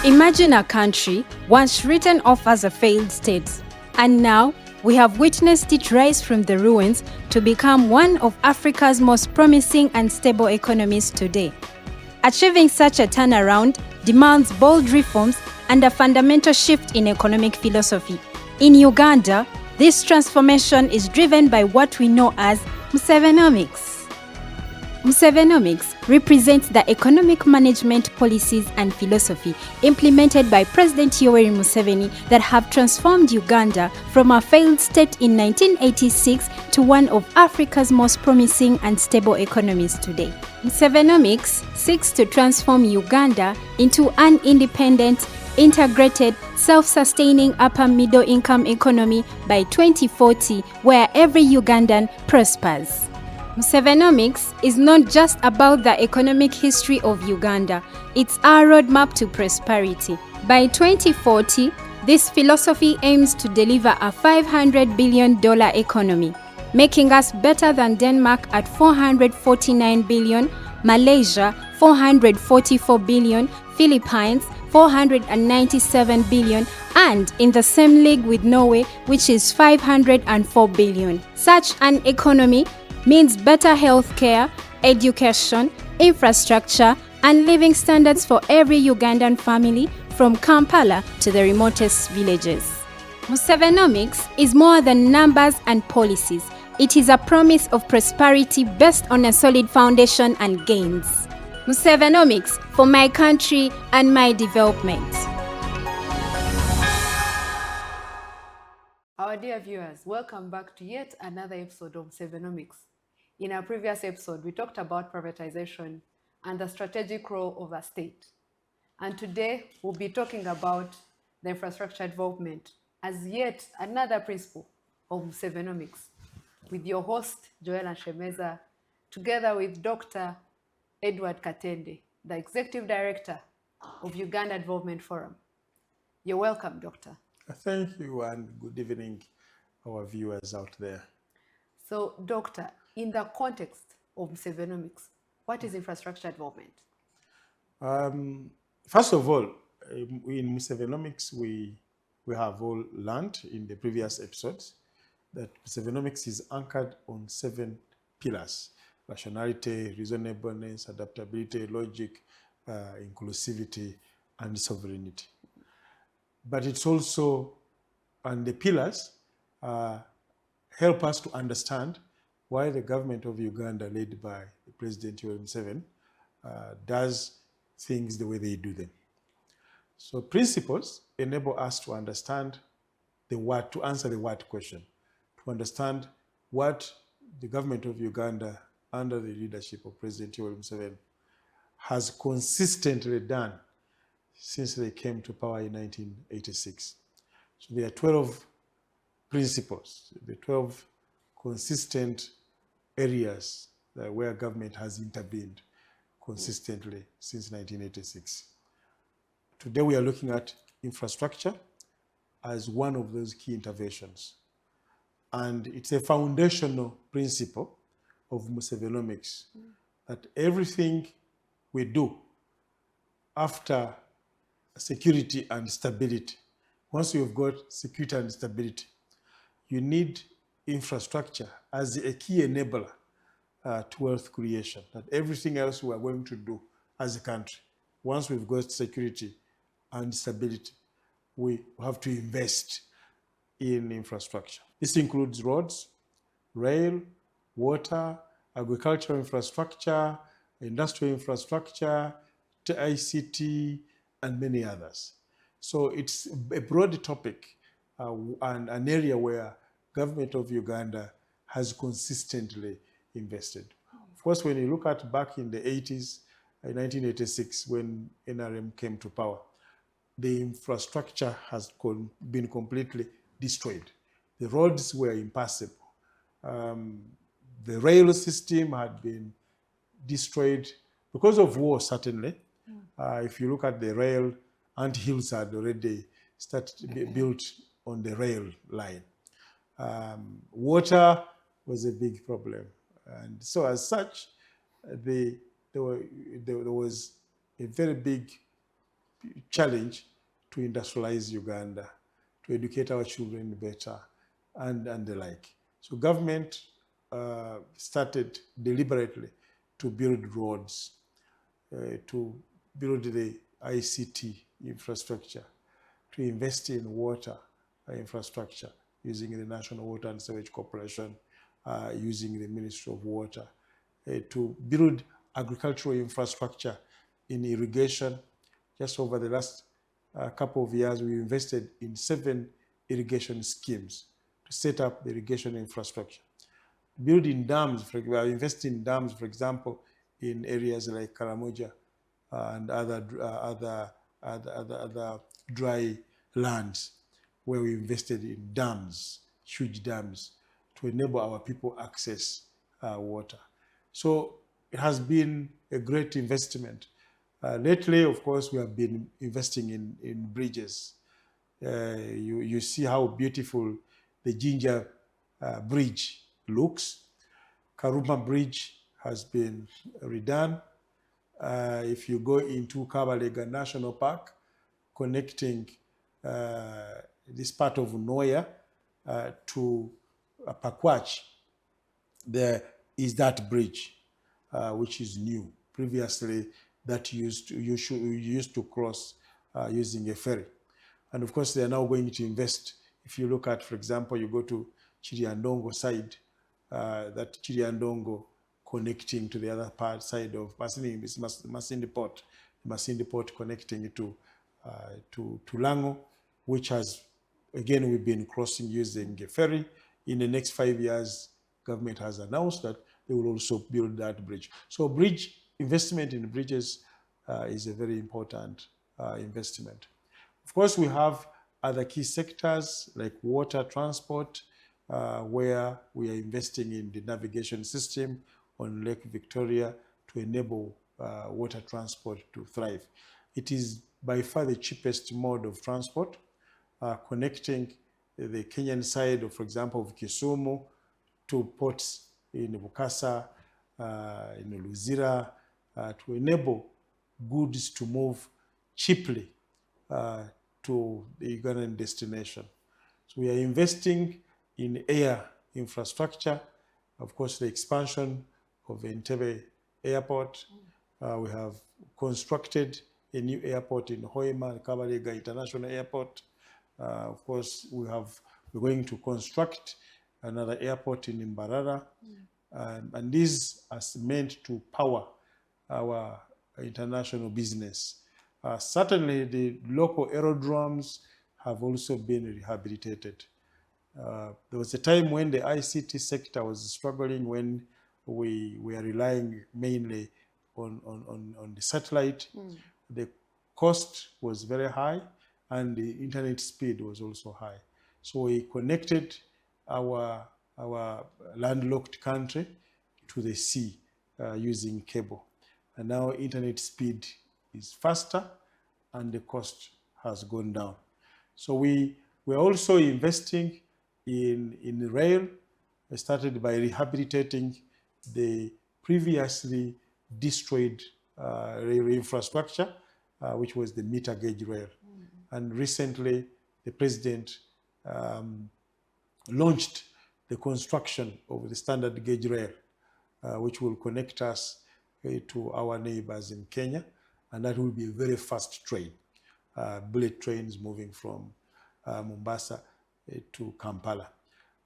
Imagine a country once written off as a failed state, and now we have witnessed it rise from the ruins to become one of Africa's most promising and stable economies today. Achieving such a turnaround demands bold reforms and a fundamental shift in economic philosophy. In Uganda, this transformation is driven by what we know as Musevenomics. Musevenomics represents the economic management policies and philosophy implemented by President Yoweri Museveni that have transformed Uganda from a failed state in 1986 to one of Africa's most promising and stable economies today. Musevenomics seeks to transform Uganda into an independent, integrated, self-sustaining upper middle-income economy by 2040, where every Ugandan prospers. Musevenomics is not just about the economic history of Uganda, it's our roadmap to prosperity. By 2040, this philosophy aims to deliver a $500 billion economy, making us better than Denmark at $449 billion, Malaysia $444 billion, Philippines $497 billion, and in the same league with Norway, which is $504 billion. Such an economy means better healthcare, education, infrastructure, and living standards for every Ugandan family from Kampala to the remotest villages. Musevenomics is more than numbers and policies. It is a promise of prosperity based on a solid foundation and gains. Musevenomics for my country and my development. Our dear viewers, welcome back to yet another episode of Musevenomics. In our previous episode, we talked about privatization and the strategic role of a state. And today, we'll be talking about the infrastructure development as yet another principle of Musevenomics, with your host, Joel Nshemeza, together with Dr. Edward Katende, the Executive Director of Uganda Development Forum. You're welcome, Doctor. Thank you, and good evening, our viewers out there. So, Doctor, in the context of Musevenomics, what is infrastructure development? First of all, in Musevenomics, we have all learned in the previous episodes that Musevenomics is anchored on 7 pillars: rationality, reasonableness, adaptability, logic, inclusivity, and sovereignty. But it's also, and the pillars help us to understand why the government of Uganda, led by President Yoweri Museveni, does things the way they do them. So principles enable us to understand the what, to answer the what question, to understand what the government of Uganda, under the leadership of President Yoweri Museveni, has consistently done since they came to power in 1986. So there are 12 principles, the 12 consistent areas where government has intervened consistently since 1986. Today we are looking at infrastructure as one of those key interventions. And it's a foundational principle of Musevenomics that everything we do after security and stability, once you've got security and stability, you need infrastructure as a key enabler to wealth creation, that everything else we are going to do as a country, once we've got security and stability, we have to invest in infrastructure. This includes roads, rail, water, agricultural infrastructure, industrial infrastructure, ICT, and many others. So it's a broad topic and an area where government of Uganda has consistently invested. Of course, when you look at back in the 80s, 1986, when NRM came to power, the infrastructure has been completely destroyed. The roads were impassable. The rail system had been destroyed because of war, certainly. If you look at the rail, anthills had already started to be built on the rail line. Water was a big problem. And so as such, there was a very big challenge to industrialize Uganda, to educate our children better, and the like. So government started deliberately to build roads, to build the ICT infrastructure, to invest in water infrastructure using the National Water and Sewage Corporation, using the Ministry of Water, to build agricultural infrastructure in irrigation. Just over the last couple of years, we invested in 7 irrigation schemes to set up the irrigation infrastructure. Building dams, we are investing in dams, for example, in areas like Karamoja and other dry lands, where we invested in dams, huge dams, to enable our people access water. So it has been a great investment. Lately, of course, we have been investing in bridges. You see how beautiful the Jinja Bridge looks. Karuma Bridge has been redone. If you go into Kabalega National Park, connecting this part of Noya to Pakwach, there is that bridge, which is new. Previously, that you used to cross using a ferry. And of course, they are now going to invest. If you look at, for example, you go to Chiriandongo side, that Chiriandongo connecting to the other side of Masindi Port, Masindi Port connecting to Lango, which has, again, we've been crossing using a ferry. In the next 5 years, government has announced that they will also build that bridge. So bridge investment in bridges is a very important investment. Of course, we have other key sectors like water transport, where we are investing in the navigation system on Lake Victoria to enable water transport to thrive. It is by far the cheapest mode of transport, connecting the Kenyan side of, for example, of Kisumu to ports in Bukasa, in Luzira, to enable goods to move cheaply to the Ugandan destination. So we are investing in air infrastructure. Of course, the expansion of Entebbe Airport. We have constructed a new airport in Hoima, Kabalega International Airport. Of course, we're going to construct another airport in Mbarara. And this is meant to power our international business. Certainly, the local aerodromes have also been rehabilitated. There was a time when the ICT sector was struggling, when we were relying mainly on the satellite. The cost was very high, and the internet speed was also high. So we connected our landlocked country to the sea using cable. And now internet speed is faster and the cost has gone down. So we're also investing in rail. I started by rehabilitating the previously destroyed rail infrastructure, which was the meter gauge rail. And recently, the president launched the construction of the standard gauge rail, which will connect us to our neighbors in Kenya, and that will be a very fast train, bullet trains moving from Mombasa to Kampala.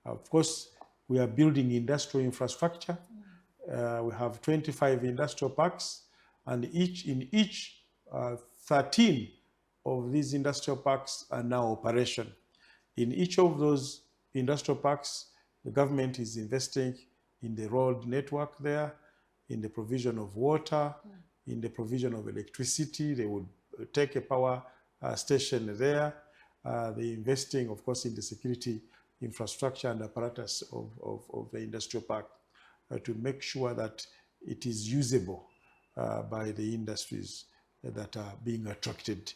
Of course, we are building industrial infrastructure. We have 25 industrial parks, and in each 13 of these industrial parks are now operational. In each of those industrial parks, the government is investing in the road network there, in the provision of water, in the provision of electricity. They would take a power station there. They're investing, of course, in the security infrastructure and apparatus of the industrial park to make sure that it is usable by the industries that are being attracted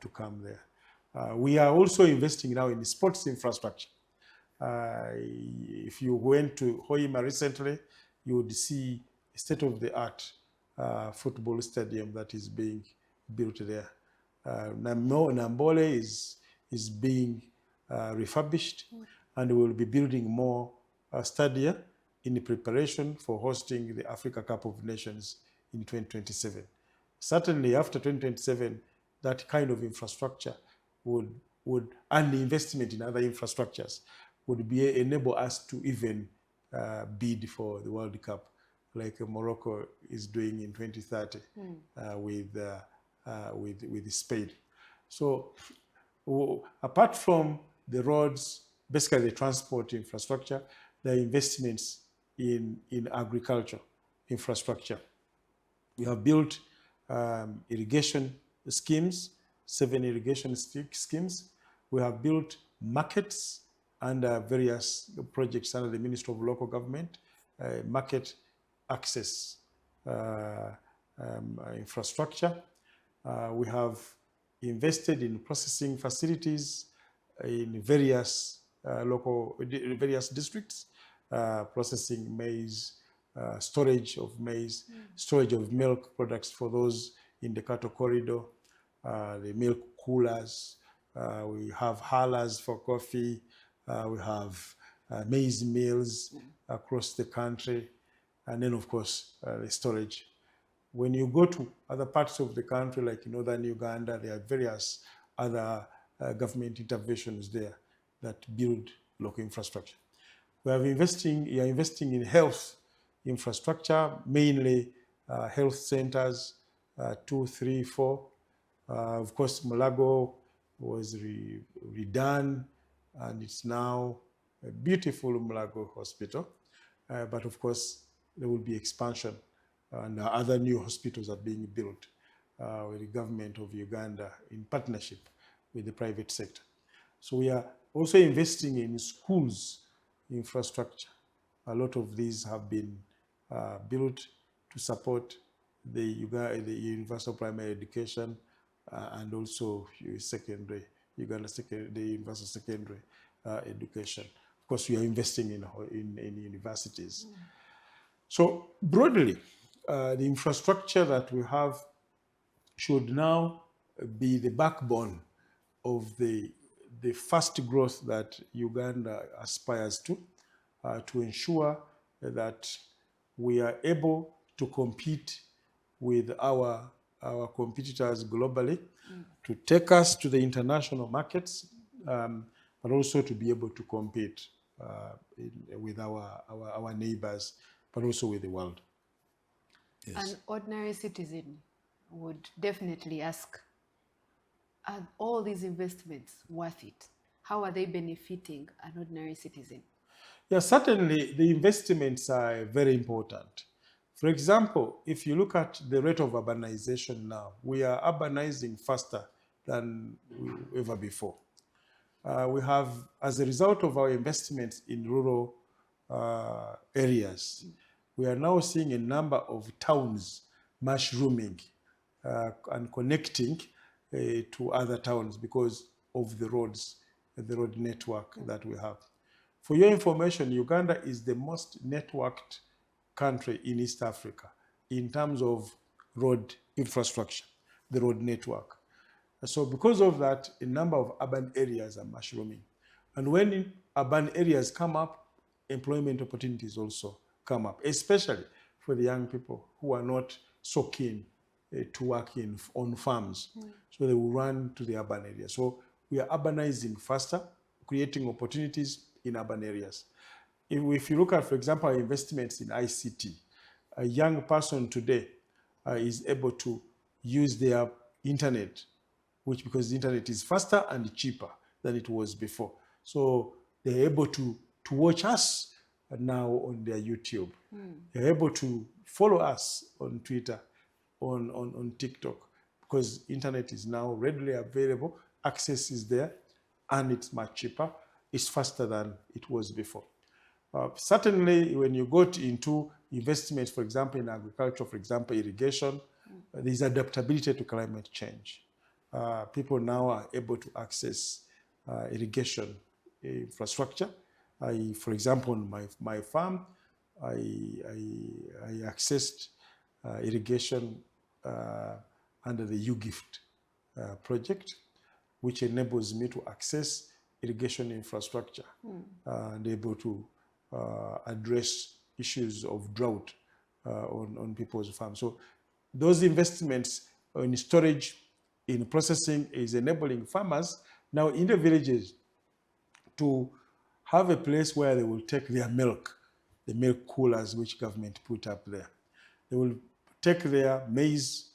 to come there. We are also investing now in sports infrastructure. If you went to Hoima recently, you would see a state-of-the-art football stadium that is being built there. Nambole is being refurbished, and we will be building more stadia in preparation for hosting the Africa Cup of Nations in 2027. Certainly after 2027, that kind of infrastructure would and the investment in other infrastructures would enable us to even bid for the World Cup, like Morocco is doing in 2030 with Spain. So apart from the roads, basically the transport infrastructure, the investments in agriculture infrastructure. We have built irrigation schemes, 7 irrigation schemes. We have built markets under various projects under the Ministry of Local Government, market access infrastructure. We have invested in processing facilities in various various districts, processing maize, storage of maize, storage of milk products for those in the cattle corridor, the milk coolers. We have halas for coffee. We have maize mills across the country. And then, of course, the storage. When you go to other parts of the country, like in northern Uganda, there are various other government interventions there that build local infrastructure. We are investing in health infrastructure, mainly health centers, 2, 3, 4. Of course, Mulago was redone, and it's now a beautiful Mulago hospital. But of course, there will be expansion, and other new hospitals are being built with the government of Uganda in partnership with the private sector. So we are also investing in schools infrastructure. A lot of these have been built to support the universal primary education and also the universal secondary education. Of course, we are investing in universities. So broadly, the infrastructure that we have should now be the backbone of the fast growth that Uganda aspires to ensure that we are able to compete with our competitors globally, to take us to the international markets, but also to be able to compete with our neighbors, but also with the world. Yes. An ordinary citizen would definitely ask, are all these investments worth it? How are they benefiting an ordinary citizen? Yeah, certainly the investments are very important. For example, if you look at the rate of urbanization now, we are urbanizing faster than ever before. We have, as a result of our investments in rural areas, we are now seeing a number of towns mushrooming and connecting to other towns because of the roads, the road network that we have. For your information, Uganda is the most networked country in East Africa in terms of road infrastructure, the road network. So because of that, a number of urban areas are mushrooming. And when urban areas come up, employment opportunities also come up, especially for the young people who are not so keen to work on farms. So they will run to the urban areas. So we are urbanizing faster, creating opportunities in urban areas. If you look at, for example, our investments in ICT, a young person today is able to use their internet, because the internet is faster and cheaper than it was before. So they're able to watch us now on their YouTube. They're able to follow us on Twitter, on TikTok, because internet is now readily available, access is there, and it's much cheaper. It's faster than it was before. Certainly, when you go into investments, for example, in agriculture, for example, irrigation, there's adaptability to climate change. People now are able to access irrigation infrastructure. For example, on my farm, I accessed irrigation under the UGIFT project, which enables me to access irrigation infrastructure and able to address issues of drought on people's farms. So those investments in storage, in processing, is enabling farmers now in the villages to have a place where they will take their milk, the milk coolers which government put up there. They will take their maize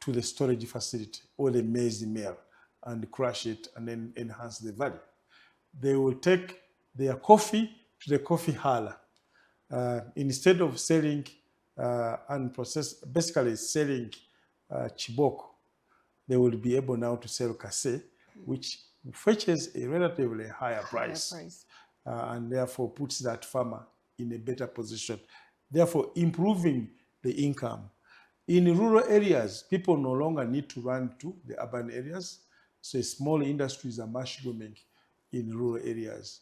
to the storage facility or the maize mill and crush it and then enhance the value. They will take their coffee to the coffee hall. Instead of selling unprocessed, basically selling chiboko, they will be able now to sell kase, which fetches a relatively higher price. And therefore puts that farmer in a better position, therefore improving the income. In rural areas, people no longer need to run to the urban areas, so small industries are mushrooming in rural areas.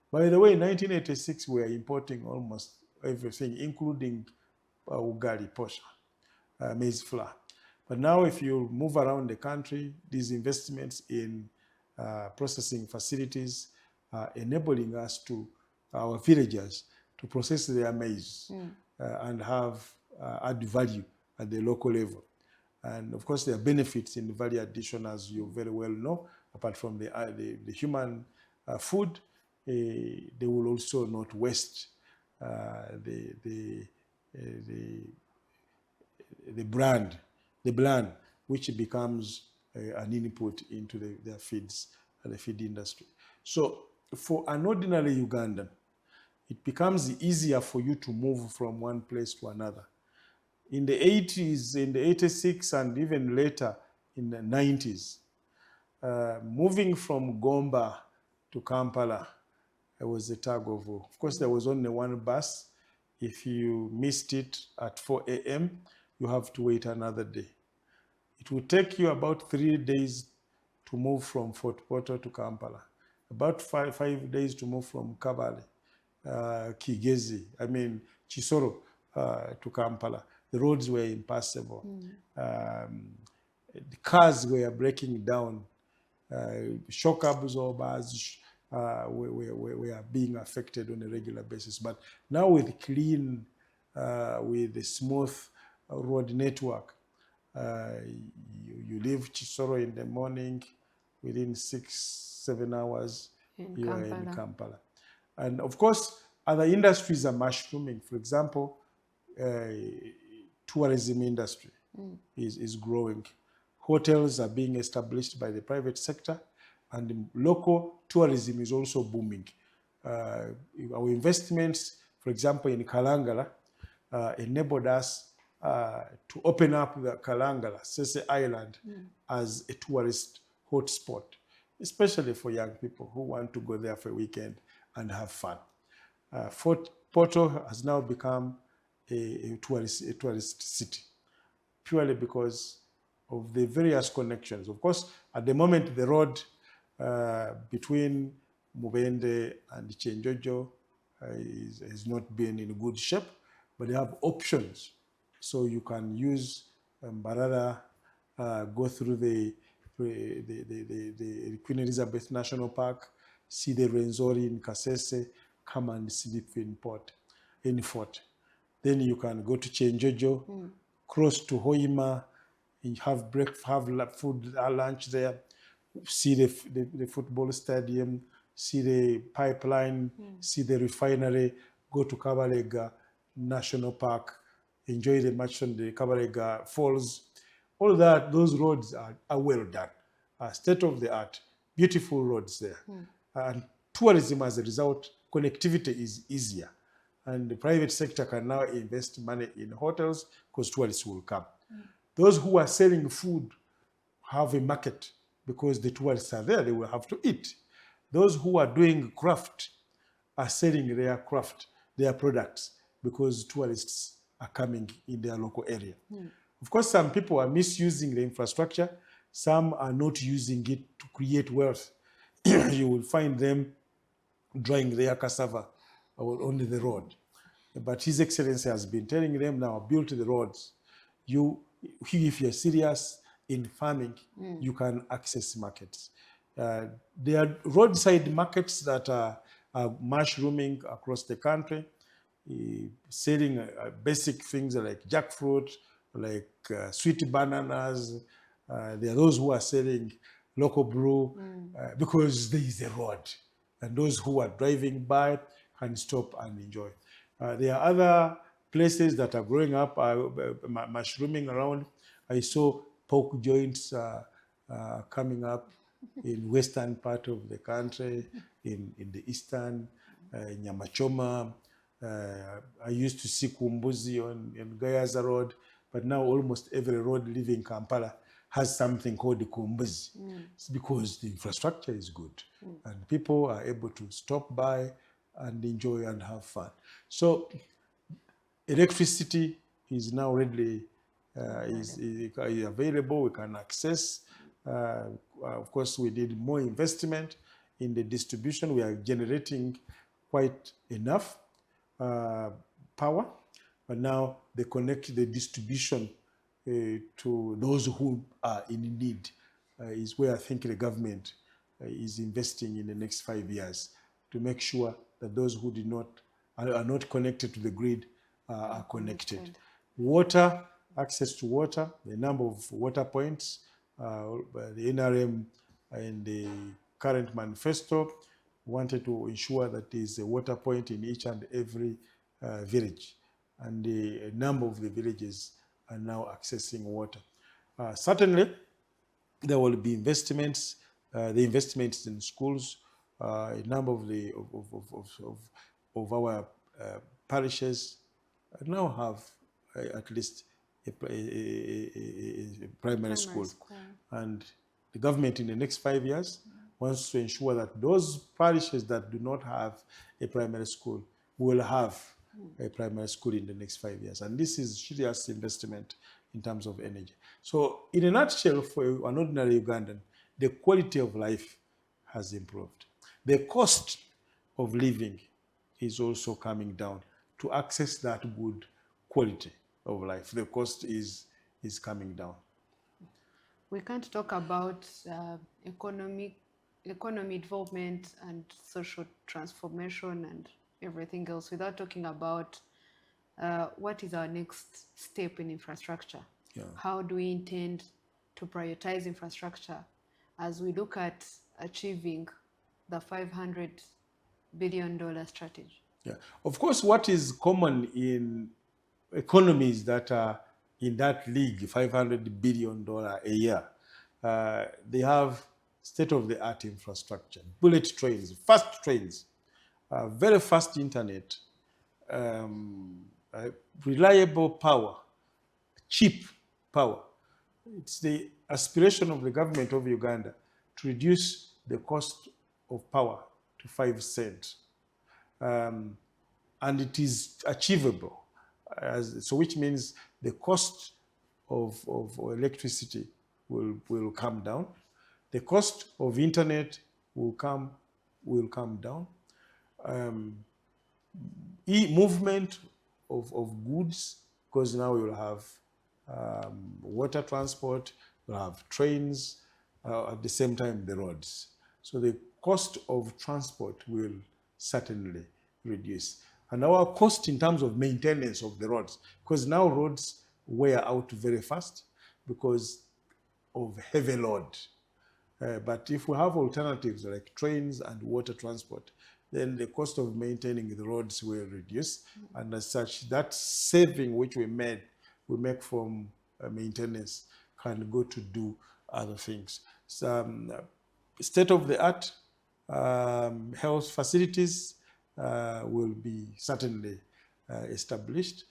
By the way, in 1986, we were importing almost everything, including ugali, posha, maize flour. But now if you move around the country, these investments in processing facilities are enabling us to, our villagers, to process their maize and have add value at the local level. And of course, there are benefits in the value addition, as you very well know. Apart from the human food, they will also not waste the bland, which becomes an input into their feeds and the feed industry. So for an ordinary Ugandan, it becomes easier for you to move from one place to another. In the 80s, in the 86, and even later in the 90s, moving from Gomba to Kampala, it was a tug of war. Of course, there was only one bus. If you missed it at 4 a.m., you have to wait another day. It will take you about 3 days to move from Fort Portal to Kampala, about five days to move from Kabale, Chisoro to Kampala. The roads were impassable. The cars were breaking down. Shock absorbers were being affected on a regular basis. But now with clean, with a smooth road network, you leave Chisoro in the morning, within 6-7 hours, you are in Kampala. And of course, other industries are mushrooming. For example, tourism industry is growing. Hotels are being established by the private sector, and local tourism is also booming. Our investments, for example, in Kalangala, enabled us to open up the Kalangala, Sese Island, as a tourist hotspot, especially for young people who want to go there for a weekend and have fun. Fort Portal has now become a tourist city, purely because of the various connections. Of course, at the moment, the road between Mubende and Chenjojo has not been in good shape, but they have options. So you can use Mbarara, go through the Queen Elizabeth National Park, see the Rwenzori in Kasese, come and sleep in Fort. Then you can go to Chenjojo, cross to Hoima, have breakfast, have food, lunch there, see the football stadium, see the pipeline, see the refinery, go to Kabalega National Park, enjoy the match on the Kabalega Falls. All that, those roads are well done, state of the art, beautiful roads there. And tourism, as a result, connectivity is easier. And the private sector can now invest money in hotels because tourists will come. Those who are selling food have a market because the tourists are there, they will have to eat. Those who are doing craft are selling their craft, their products, because tourists are coming in their local area. Of course, some people are misusing the infrastructure. Some are not using it to create wealth. You will find them drying their cassava on the road. But His Excellency has been telling them now, build the roads. If you're serious, in farming, you can access markets. There are roadside markets that are mushrooming across the country, selling basic things like jackfruit, like sweet bananas. There are those who are selling local brew because there is a road, and those who are driving by can stop and enjoy. There are other places that are growing up, mushrooming around. I saw pork joints coming up in western part of the country, in the eastern, Nyamachoma. I used to see Kumbuzi on Gayaza Road, but now almost every road leaving Kampala has something called the Kumbuzi. It's because the infrastructure is good and people are able to stop by and enjoy and have fun. So electricity is now readily is available. We can access. Of course, we need more investment in the distribution. We are generating quite enough power, but now they connect the distribution to those who are in need is where I think the government is investing in the next 5 years to make sure that those who are not connected to the grid are connected. Water, access to water, the number of water points, the NRM in the current manifesto wanted to ensure that there is a water point in each and every village, and the number of the villages are now accessing water. Certainly, there will be investments, the investments in schools. A number of our parishes now have at least a primary school. And the government in the next 5 years wants to ensure that those parishes that do not have a primary school will have a primary school in the next 5 years. And this is serious investment in terms of energy. So in a nutshell, for an ordinary Ugandan, the quality of life has improved. The cost of living is also coming down. To access that good quality of life, the cost is coming down. We can't talk about economy development and social transformation and everything else without talking about what is our next step in infrastructure. Yeah. How do we intend to prioritize infrastructure as we look at achieving the $500 billion strategy? Yeah, of course, what is common in economies that are in that league, $500 billion a year, they have state-of-the-art infrastructure, bullet trains, fast trains, very fast internet, reliable power, cheap power. It's the aspiration of the government of Uganda to reduce the cost of power to 5 cents. And it is achievable, so which means the cost of electricity will come down. The cost of internet will come down. Movement of goods, because now you'll have water transport, you'll have trains, at the same time the roads. So the cost of transport will certainly reduce. And our cost in terms of maintenance of the roads, because now roads wear out very fast because of heavy load. But if we have alternatives like trains and water transport, then the cost of maintaining the roads will reduce. And as such, that saving which we make from maintenance can go to do other things. Some state-of-the-art health facilities will be certainly established,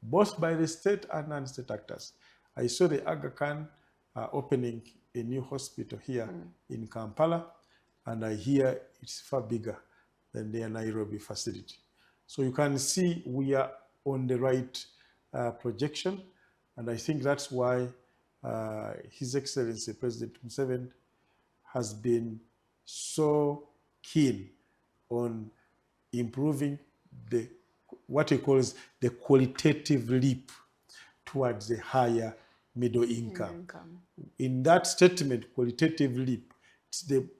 both by the state and non-state actors. I saw the Aga Khan opening a new hospital here in Kampala, and I hear it's far bigger than their Nairobi facility. So you can see we are on the right projection, and I think that's why His Excellency President Museveni has been so keen on improving what he calls the qualitative leap towards a higher middle income. In that statement, qualitative leap,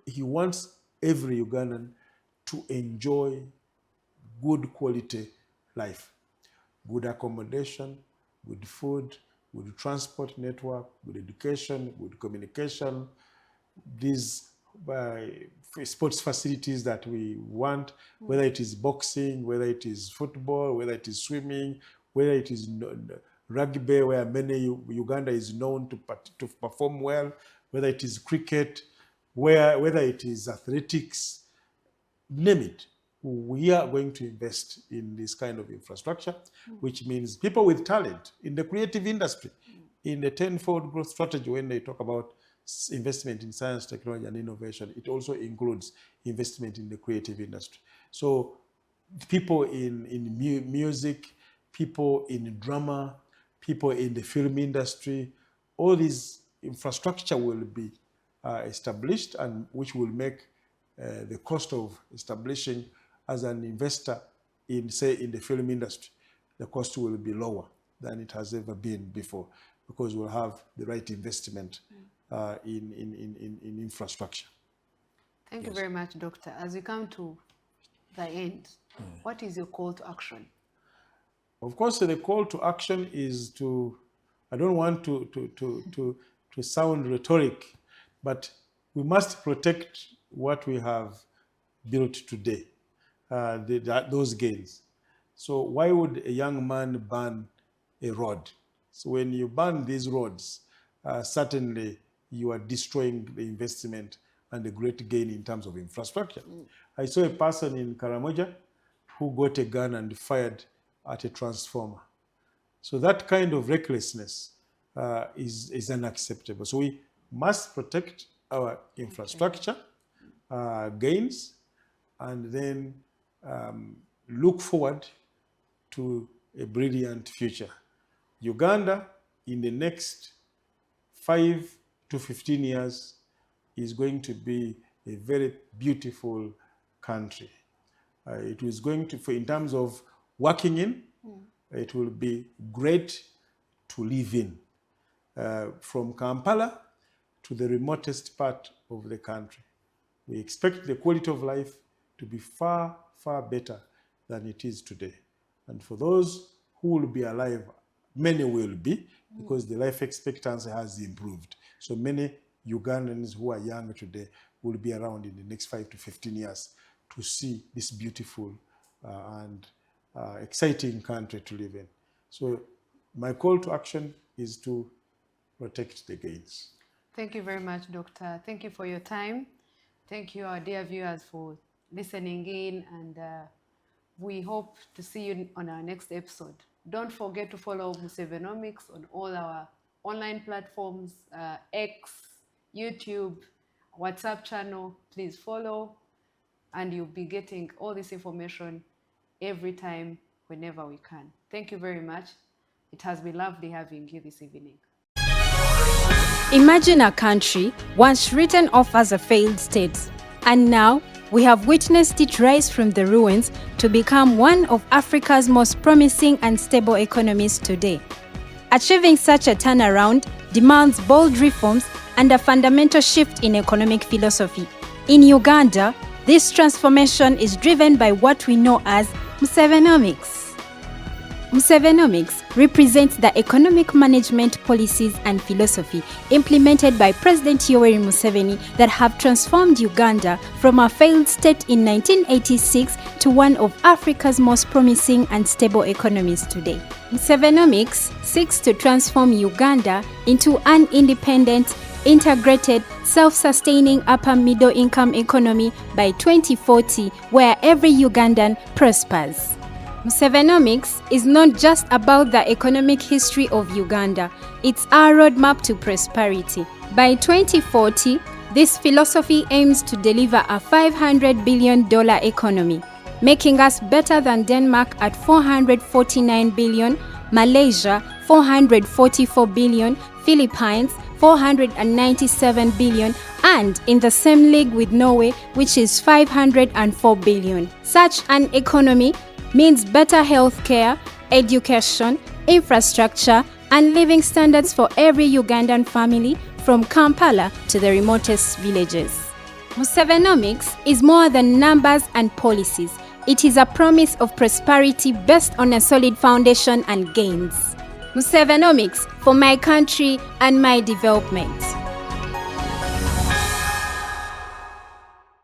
he wants every Ugandan to enjoy good quality life, good accommodation, good food, good transport network, good education, good communication, these sports facilities that we want, whether it is boxing, whether it is football, whether it is swimming, whether it is rugby, where many Uganda is known to perform well, whether it is cricket, whether it is athletics, name it. We are going to invest in this kind of infrastructure, which means people with talent in the creative industry, in the 10-fold growth strategy, when they talk about investment in science, technology, and innovation, it also includes investment in the creative industry. So people in music, people in drama, people in the film industry, all these infrastructure will be established, and which will make the cost of establishing as an investor in, say, in the film industry, the cost will be lower than it has ever been before, because we'll have the right investment in infrastructure. Thank you very much, Doctor. As we come to the end, what is your call to action? Of course, the call to action is to, I don't want to sound rhetoric, but we must protect what we have built today, those gains. So why would a young man ban a road? So when you ban these roads, certainly you are destroying the investment and the great gain in terms of infrastructure. I saw a person in Karamoja who got a gun and fired at a transformer. So that kind of recklessness is unacceptable. So we must protect our infrastructure gains, and then look forward to a brilliant future. Uganda, in the next 5 to 15 years, is going to be a very beautiful country. It is going to, in terms of working in, it will be great to live in. From Kampala to the remotest part of the country, we expect the quality of life to be far, far better than it is today. And for those who will be alive, many will be, because the life expectancy has improved. So many Ugandans who are young today will be around in the next 5 to 15 years to see this beautiful and exciting country to live in. So my call to action is to protect the gains. Thank you very much, Doctor. Thank you for your time. Thank you, our dear viewers, for listening in, and we hope to see you on our next episode. Don't forget to follow Musevenomics on all our online platforms, X, YouTube, WhatsApp channel. Please follow, and you'll be getting all this information every time, whenever we can. Thank you very much. It has been lovely having you this evening. Imagine a country once written off as a failed state, and now we have witnessed it rise from the ruins to become one of Africa's most promising and stable economies today. Achieving such a turnaround demands bold reforms and a fundamental shift in economic philosophy. In Uganda, this transformation is driven by what we know as Musevenomics. Musevenomics represents the economic management policies and philosophy implemented by President Yoweri Museveni that have transformed Uganda from a failed state in 1986 to one of Africa's most promising and stable economies today. Musevenomics seeks to transform Uganda into an independent, integrated, self-sustaining upper middle-income economy by 2040, where every Ugandan prospers. Musevenomics is not just about the economic history of Uganda, it's our roadmap to prosperity. By 2040, this philosophy aims to deliver a $500 billion economy, making us better than Denmark at $449 billion, Malaysia $444 billion, Philippines $497 billion, and in the same league with Norway, which is $504 billion. Such an economy means better healthcare, education, infrastructure, and living standards for every Ugandan family from Kampala to the remotest villages. Musevenomics is more than numbers and policies. It is a promise of prosperity based on a solid foundation and gains. Musevenomics for my country and my development.